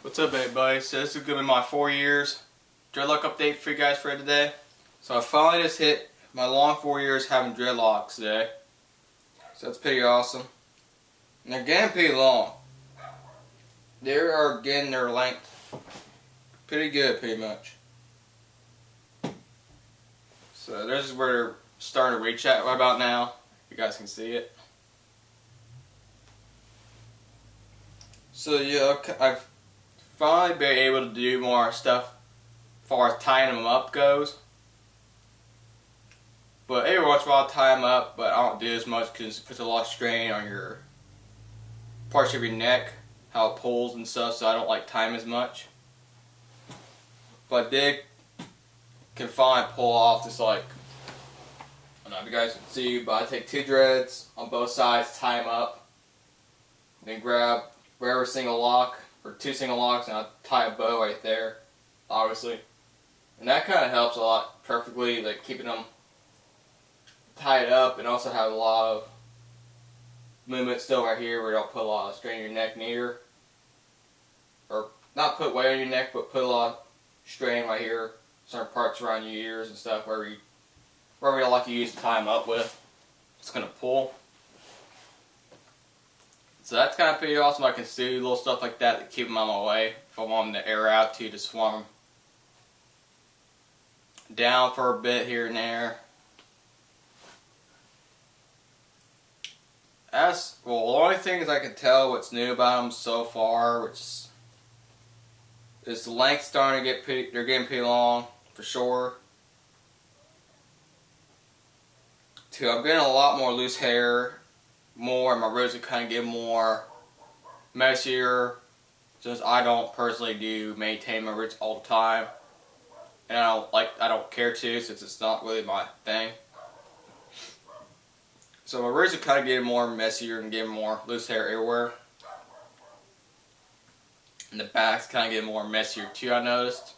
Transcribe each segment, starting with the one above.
What's up, everybody? So this is gonna be my 4 years DreadLock update for you guys for today. So I finally just hit my long 4 years having dreadlocks today. So that's pretty awesome. And they're getting pretty long. They are getting their length pretty good, pretty much. So this is where they're starting to reach at right about now. You guys can see it. So yeah, I've finally been able to do more stuff as far as tying them up goes. But every once in a while I tie them up, but I don't do as much because it puts a lot of strain on your parts of your neck, how it pulls and stuff, so I don't like tying as much. But I did can finally pull off this, like, I don't know if you guys can see, but I take 2 dreads on both sides, tie them up, then grab wherever single lock, or 2 single locks, and I tie a bow right there, obviously. And that kind of helps a lot perfectly, like keeping them tied up, and also have a lot of movement still right here where you don't put a lot of strain on your neck neither. Or not put weight on your neck, but put a lot of strain right here, certain parts around your ears and stuff, wherever you like you use to tie them up with. It's going to pull. So that's kind of pretty awesome. I can do little stuff like that to keep them out of my way. If I want them to air out to just swarm down for a bit here and there. Well, the only things I can tell what's new about them so far, which is the length starting to get they're getting pretty long, for sure. 2, I'm getting a lot more loose hair, and my roots are kind of getting more messier, since I don't personally maintain my roots all the time, and I don't care to, since it's not really my thing. So my roots are kind of getting more messier and getting more loose hair everywhere. And the back's kind of getting more messier too, I noticed.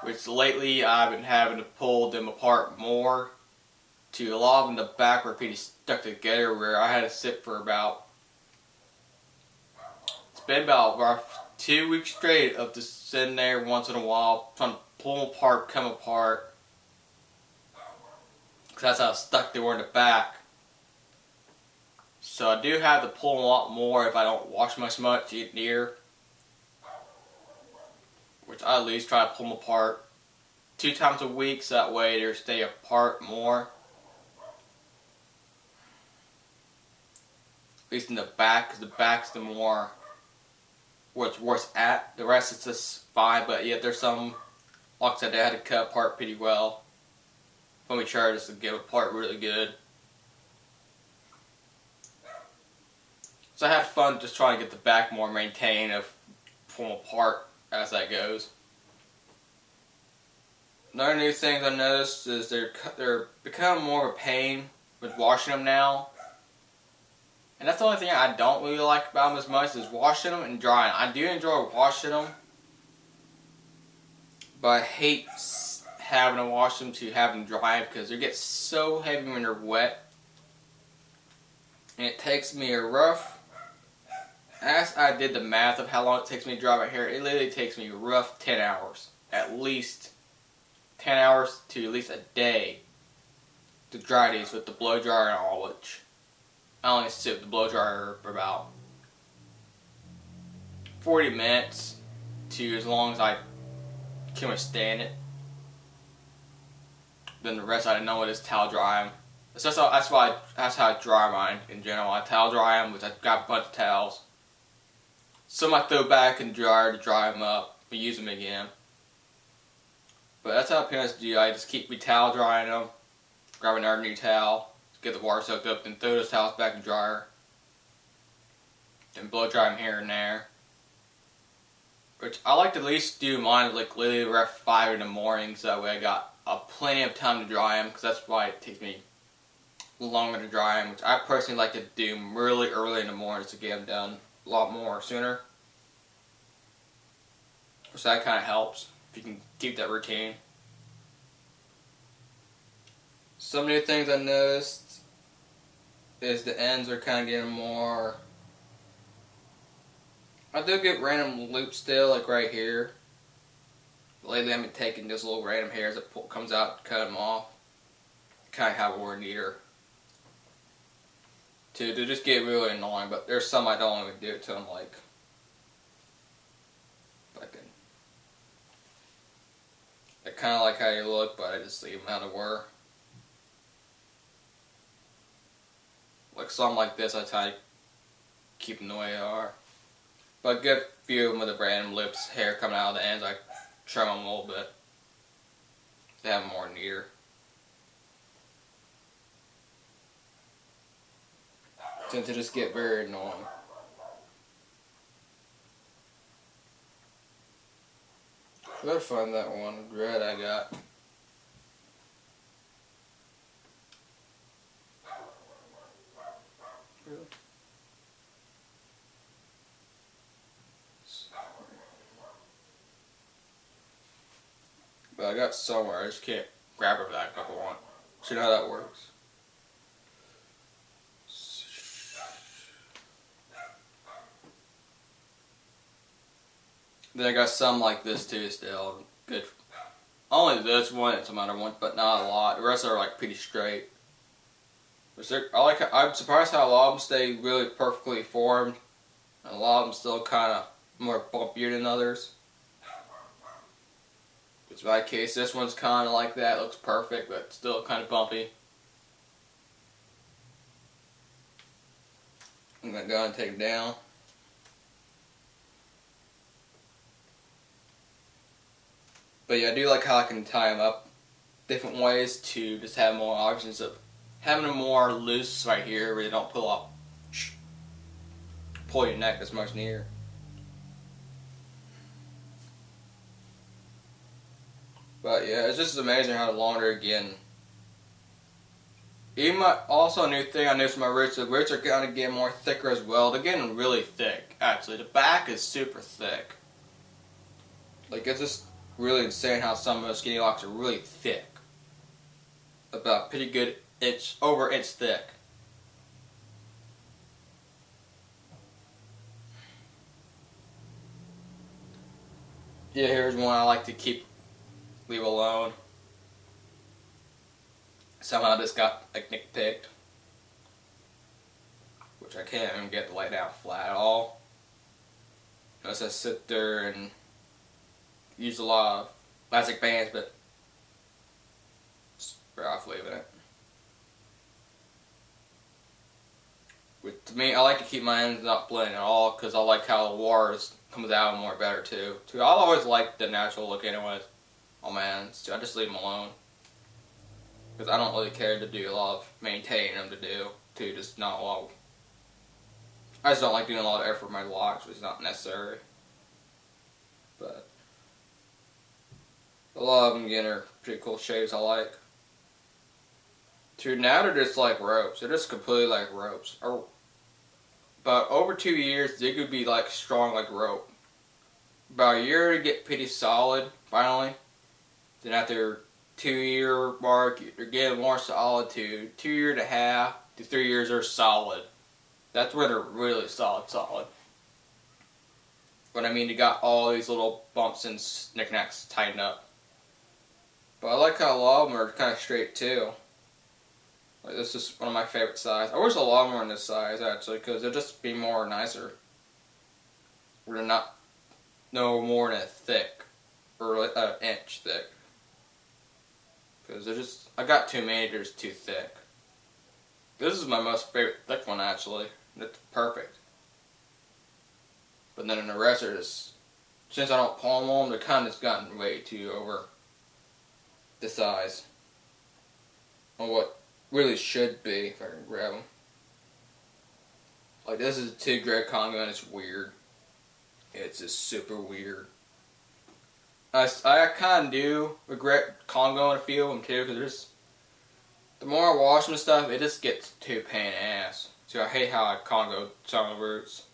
Which lately I've been having to pull them apart more. A lot of them in the back were pretty stuck together, where I had to sit for it's been about 2 weeks straight of just sitting there once in a while, trying to pull them apart, come apart. Because that's how stuck they were in the back. So I do have to pull them a lot more if I don't wash much either. Which I at least try to pull them apart 2 times a week, so that way they stay apart more. At least in the back, because the back's the more where it's worse at. The rest is just fine, but yeah, there's some locks that I had to cut apart pretty well when we tried just to get apart really good. So I had fun just trying to get the back more maintained, of pull them apart as that goes. Another new thing I noticed is they're becoming more of a pain with washing them now. And that's the only thing I don't really like about them as much, is washing them and drying. I do enjoy washing them, but I hate having to wash them to have them dry, because they get so heavy when they're wet. And it takes me as I did the math of how long it takes me to dry my hair, it literally takes me a rough 10 hours. At least 10 hours to at least a day to dry these with the blow dryer and all, which I only sit with the blow dryer for about 40 minutes to as long as I can withstand it. Then the rest I didn't know what is towel dry them. That's how I dry mine in general. I towel dry them, which I've got a bunch of towels. Some I throw back in the dryer to dry them up and use them again. But that's how I pretty much do. I just keep me towel drying them, grab another new towel, get the water soaked up, then throw those towels back in the dryer. Then blow dry them here and there. Which I like to at least do mine like literally around 5 in the morning, so that way I got plenty of time to dry them, because that's why it takes me longer to dry them, which I personally like to do really early in the mornings to get them done a lot more sooner. So that kind of helps if you can keep that routine. Some new things I noticed is the ends are kind of getting more I do get random loops still, like right here. But lately I've been taking those little random hairs that comes out, cut them off. Kind of have a word neater. To just get really annoying, but there's some I don't even do it to them, like fucking. I kind of like how you look, but I just leave them out of work. Like some like this, I try to keep them the way they are. But a good few of them with the random lips, hair coming out of the ends, I trim them a little bit. They have more neater. Since they just get very annoying. I gotta find that one dread I got. But I got somewhere, I just can't grab it back if I want. So you know how that works. Then I got some like this too still. Good. Only this one and some other ones, but not a lot. The rest are like pretty straight. I'm surprised how a lot of them stay really perfectly formed. And a lot of them still kind of more bumpier than others. It's my case, this one's kind of like that. Looks perfect, but still kind of bumpy. I'm going to go and take it down. But yeah, I do like how I can tie them up different ways to just have more options of having them more loose right here where they don't pull your neck as much near. But yeah, it's just amazing how the longer again. Even also a new thing I noticed with my roots, the roots are kind of getting more thicker as well. They're getting really thick, actually. The back is super thick. Like, it's just really insane how some of those skinny locks are really thick. About a pretty good inch, over an inch thick. Yeah, here's one I like to leave alone. Somehow this got like nick picked, which I can't even get to lay down flat at all. I just sit there and use a lot of plastic bands, but it's better off leaving it. To me, I like to keep my ends not blending at all because I like how the wars comes out more better too. I'll always like the natural look anyways on my ends, so I just leave them alone. Because I don't really care to do a lot of maintaining them just not a lot of, I just don't like doing a lot of effort with my locks, which is not necessary. But a lot of them again are pretty cool shapes I like. Now they're just like ropes. They're just completely like ropes. But over 2 years, they could be like strong like rope. About a year to get pretty solid, finally. Then after 2 year mark, you're getting more solid to 2.5 to 3 years they're solid. That's where they're really solid. But I mean, you got all these little bumps and knickknacks tightened up. But I like how a lot of them are kind of straight too. Like, this is one of my favorite sizes. I wish a lot more in this size actually, because they'll just be more nicer. Where they're not no more than a thick, or an inch thick. Because they're just, I got too many, they're just too thick. This is my most favorite thick one actually. It's perfect. But then the rest are just, since I don't palm them, they're kind of just gotten way too over the size. On what really should be, if I can grab them. Like, this is a 2 grit Congo and it's weird. It's just super weird. I kind of do regret Congo in a few of them too, because the more I wash them and stuff, it just gets too pain in the ass. So I hate how I Congo some of the roots.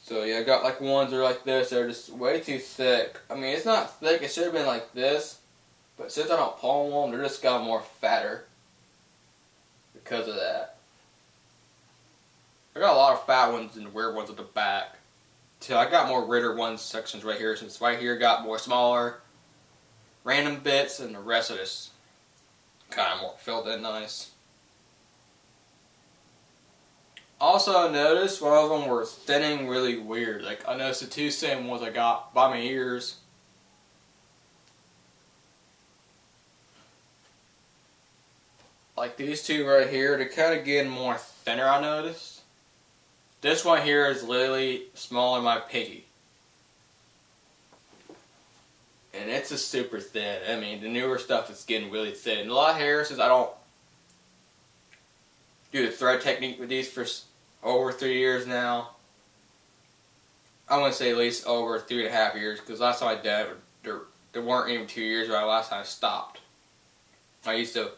So yeah, I got like ones that are like this, they're just way too thick. I mean, it's not thick, it should have been like this, but since I don't palm them, they're just got more fatter because of that. I got a lot of fat ones and weird ones at the back. So I got more Ritter ones sections right here, since right here got more smaller random bits, and the rest of this kind of more filled in nice. Also, I noticed one of them were thinning really weird. Like, I noticed the two same ones I got by my ears. Like these two right here, they're kind of getting more thinner, I noticed. This one here is literally smaller than my pinky. And it's a super thin. I mean, the newer stuff is getting really thin. A lot of hairs, since I don't do the thread technique with these for over 3 years now. I want to say at least over 3.5 years, because last time I did it, there weren't even 2 years ago last time I stopped. I used to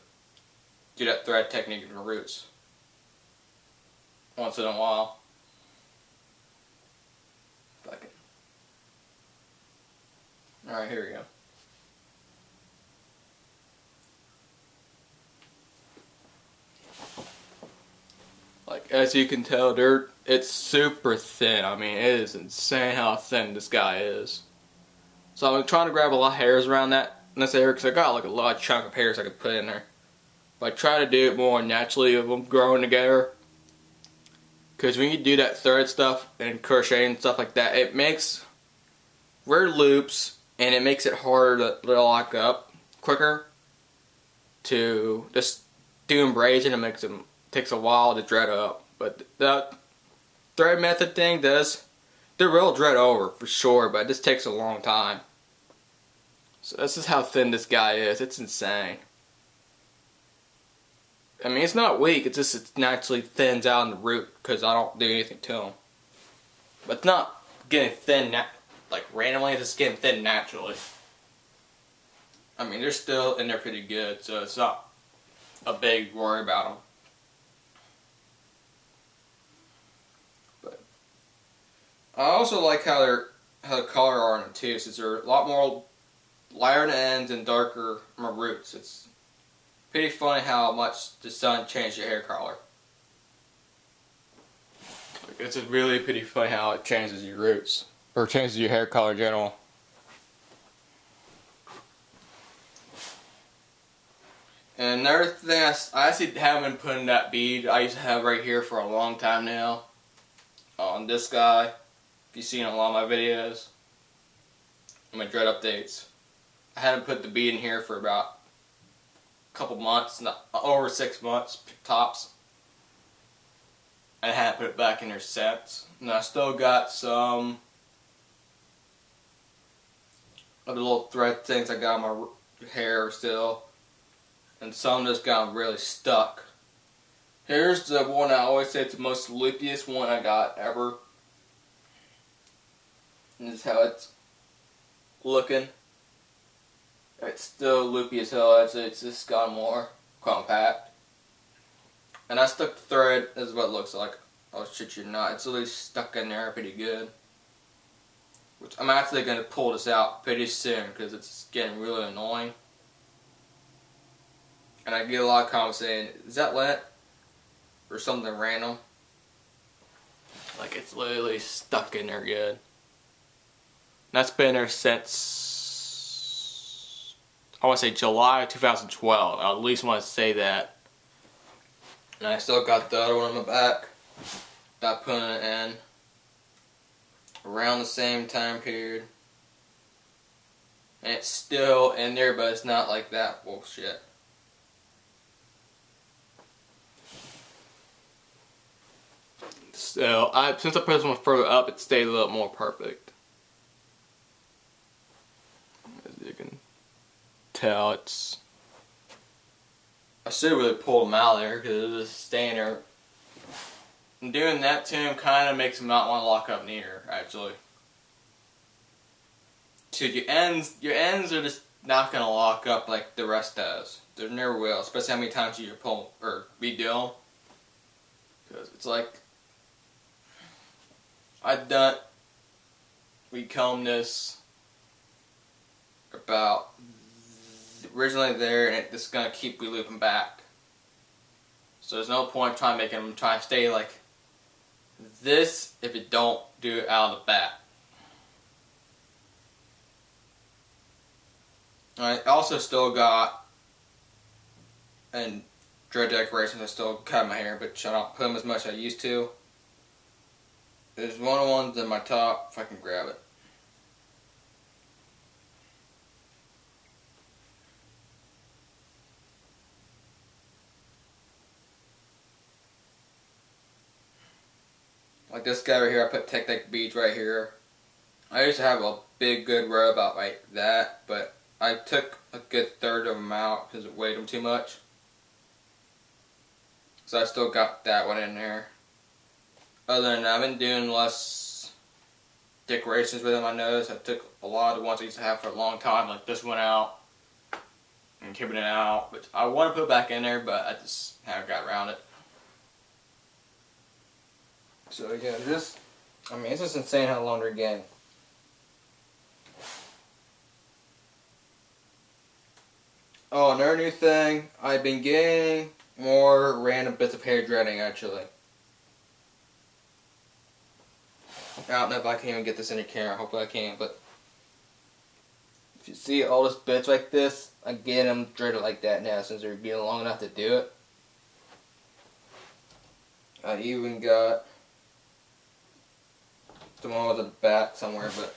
do that thread technique in the roots once in a while. Alright, here we go. Like, as you can tell, it's super thin. I mean, it is insane how thin this guy is. So I'm trying to grab a lot of hairs around in this area, because I got like a lot of chunk of hairs I could put in there. But I try to do it more naturally of them growing together. Because when you do that thread stuff and crochet and stuff like that, it makes weird loops. And it makes it harder to lock up quicker. To just doing braids, and takes a while to dread up. But the thread method thing the real dread over for sure, but it just takes a long time. So this is how thin this guy is. It's insane. I mean, it's not weak. It's just it naturally thins out in the root because I don't do anything to him. But it's not getting thin like randomly, it's just getting thin naturally. I mean, they're still in there pretty good, so it's not a big worry about them. But I also like how the color are on them too, since they're a lot more lighter on the ends and darker on my roots. It's pretty funny how much the sun changed your hair color. Like, it's really pretty funny how it changes your roots. Or changes your hair color in general. And another thing, I actually haven't been putting that bead I used to have right here for a long time now. On this guy. If you've seen a lot of my videos. On my dread updates. I hadn't put the bead in here for about a couple months. Not over 6 months tops. I hadn't put it back in there since. And I still got some of the little thread things I got on my hair still, and some just got really stuck. Here's the one I always say it's the most loopiest one I got ever. And this is how it's looking. It's still loopy as hell. It's just got more compact. And I stuck the thread. This is what it looks like. Oh shit, you're not. It's really stuck in there pretty good. Which I'm actually going to pull this out pretty soon because it's getting really annoying. And I get a lot of comments saying, is that lint? Or something random? Like, it's literally stuck in there good. And that's been there since, I want to say July 2012. I at least want to say that. And I still got the other one on my back. Not putting it in. Around the same time period. And it's still in there, but it's not like that bullshit. So, since I put this one further up, it stayed a little more perfect. As you can tell, I should really pull them out there because it's just staying there. And doing that to him kind of makes him not want to lock up neither, actually. So your ends are just not going to lock up like the rest does. They never will, especially how many times you pull or redo them. Because it's like, we combed this about originally there, and it's going to keep looping back. So there's no point trying to make them try to stay like this if you don't do it out of the back. I also still got, and dread decorations, I still cut my hair, but I don't put them as much as I used to. There's one of the ones in my top, if I can grab it. Like this guy right here, I put Tech beads right here. I used to have a big good row about like that, but I took a good third of them out because it weighed them too much. So I still got that one in there. Other than that, I've been doing less decorations with them. I noticed I took a lot of the ones I used to have for a long time, like this one out and keeping it out. But I want to put it back in there, but I just haven't got around it. So again, it's just insane how long they're getting. Oh, another new thing, I've been getting more random bits of hair dreading actually. I don't know if I can even get this in the camera, hopefully I can, but if you see all those bits like this, I get them dreaded like that now since they're being long enough to do it. I even got the one with the back somewhere, but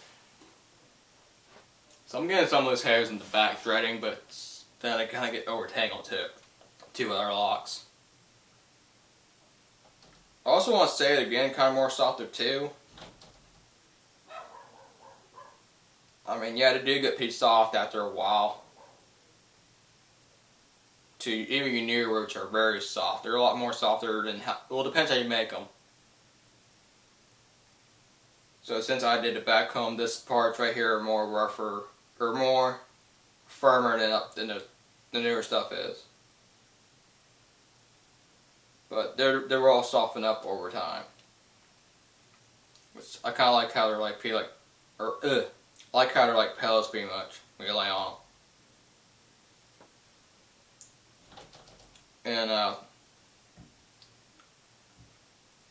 so I'm getting some of those hairs in the back dreading, but then I kind of get overtangled too. Two other locks. I also want to say it again, kind of more softer too. I mean, yeah, they do get pretty soft after a while. To even your newer roots are very soft. They're a lot more softer than well, it depends how you make them. So since I did the back comb, this parts right here are more rougher, or more firmer than the newer stuff is. But they're all softened up over time. Which I kind of like how they're like I like how they're like pellets pretty much when you lay on them. And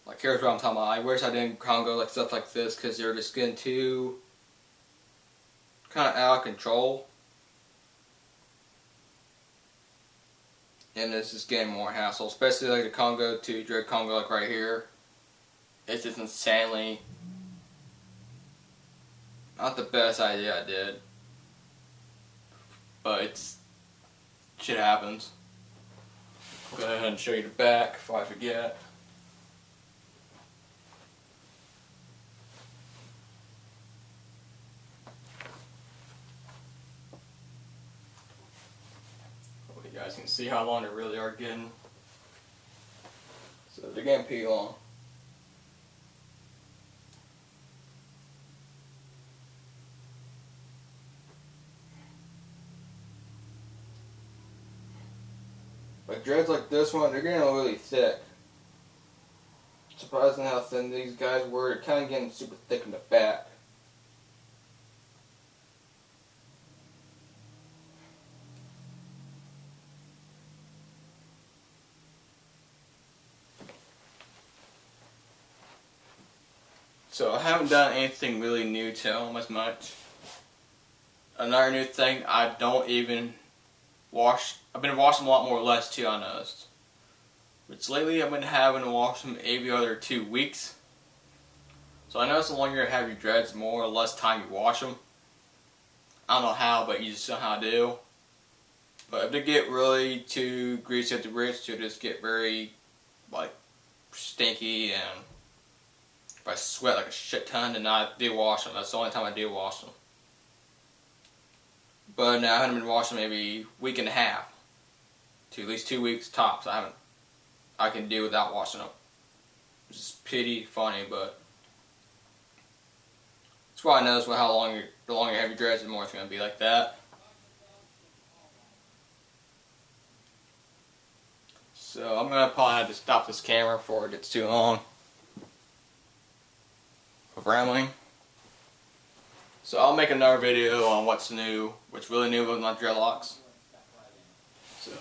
like here's what I'm talking about. I wish I didn't Congo like stuff like this because they're just getting too kind of out of control. And it's just getting more hassle, especially like the Congo to Dread Congo like right here. It's just insanely not the best idea I did. But shit happens. I'll go ahead and show you the back before I forget. You guys can see how long they really are getting. So they're getting pretty long. Like dreads like this one, they're getting really thick. Surprising how thin these guys were. They're kind of getting super thick in the back. So I haven't done anything really new to them as much. Another new thing, I don't even wash. I've been washing them a lot more or less too, I noticed. But lately I've been having to wash them every other 2 weeks. So I notice the longer you have your dreads, the more or less time you wash them. I don't know how, but you just somehow do. But if they get really too greasy at the roots, they'll just get very like stinky, and if I sweat like a shit ton, then I do wash them. That's the only time I do wash them. But now I haven't been washing them maybe a week and a half to at least 2 weeks tops. I can do without washing them. It's just pretty funny, but that's why I notice the longer you have your dreads, the more it's going to be like that. So I'm going to probably have to stop this camera before it gets too long of rambling. So I'll make another video on what's new, what's really new with my DreadLocs. So.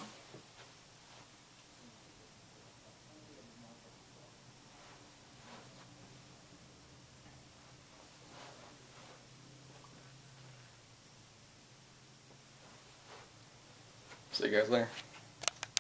See you guys later.